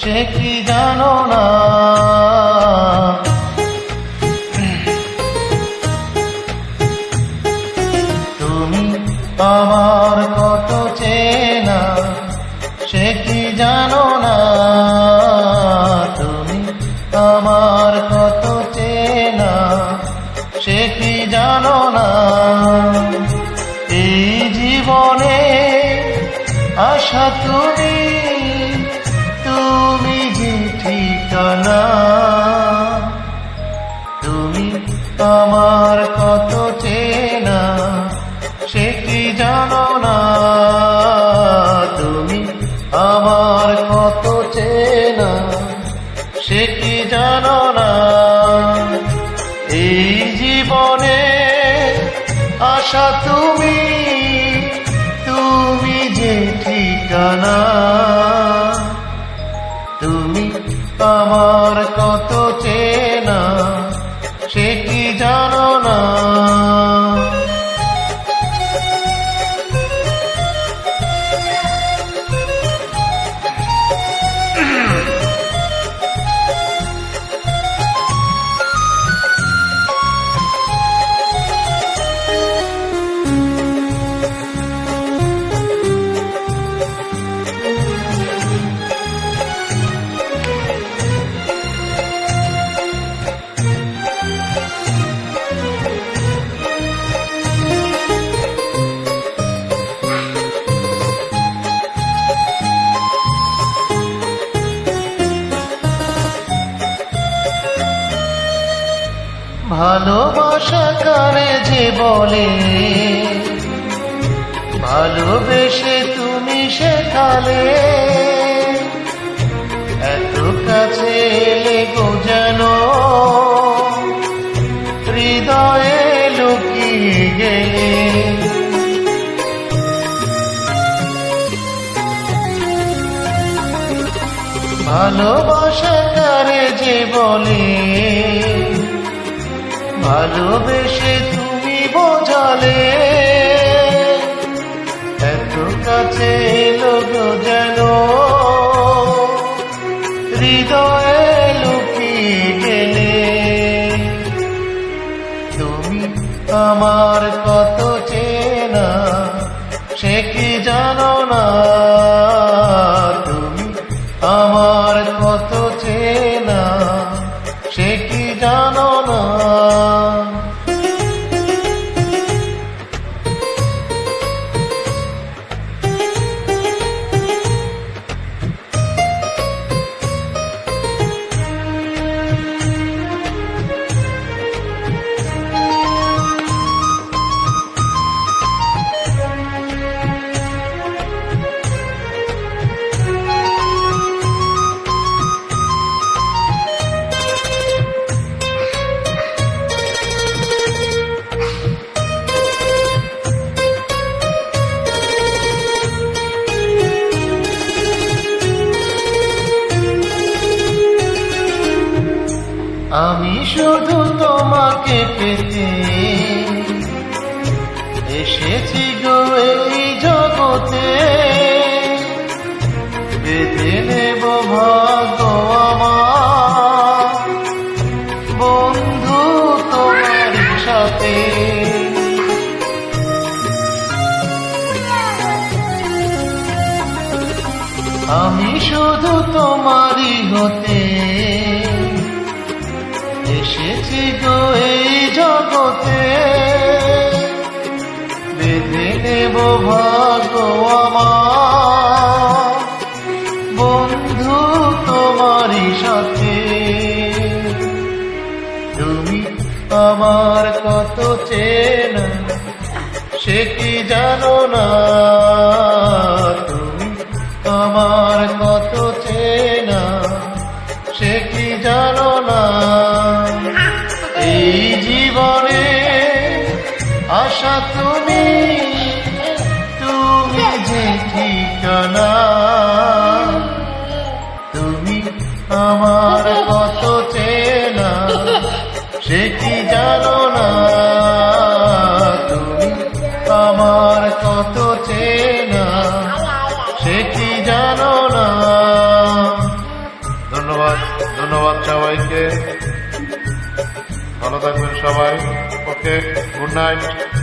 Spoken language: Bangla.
সে কি জানো না। তুমি আমার কত চেনা, সে কি জানো না। তুমি আমার কত চেনা, সে কি জানো না। এই জীবনে আশা তুমি, তুমি যে ঠিকানা। তুমি আমার কত চেনা, সে কি জানো না। তুমি আমার কত চেনা, সে কি জানো না। এই জীবনে আশা তুমি, তুমি যে ঠিকানা। তুমি আমার কত চেনা, সে কি জানো না। ভালোবাসা কারে যে বলে, ভালোবেসে তুমি শেখালে। এত কাছে এলে গো যেন হৃদয়ে লুকিয়ে গেলে। ভালোবাসা কারে যে বলে, ভালোবেসে তুমি বোঝালে। এত কাছে এলো গো যেন হৃদয়ে লুকিয়ে গেলে। তুমি আমার কত চেনা, সে কি জানো না। তুমি আমার কত চেনা, সে কি জানো না। আমি শুধু তোমাকে পেতে এসেছি গো এই জগতে। বেঁধে নেব ভাগ্য আমার বন্ধু তোমার সাথে। আমি শুধু তোমারই হতে এসেছি গো এই জগতে। বেঁধে নেব ভাগ্য আমার বন্ধু তোমারই সাথে। তুমি আমার কত চেনা, সে কি জানো না। তুমি আমার কত চেনা, সে কি জানো না। এই জীবনে আশা তুমি, তুমি যে ঠিকানা। তুমি আমার কত চেনা, সে কি জানো না। তুমি আমার কত চেনা, সে কি জানো না। সবাইকে। ভালো থাকবেন সবাই। ওকে, গুড নাইট।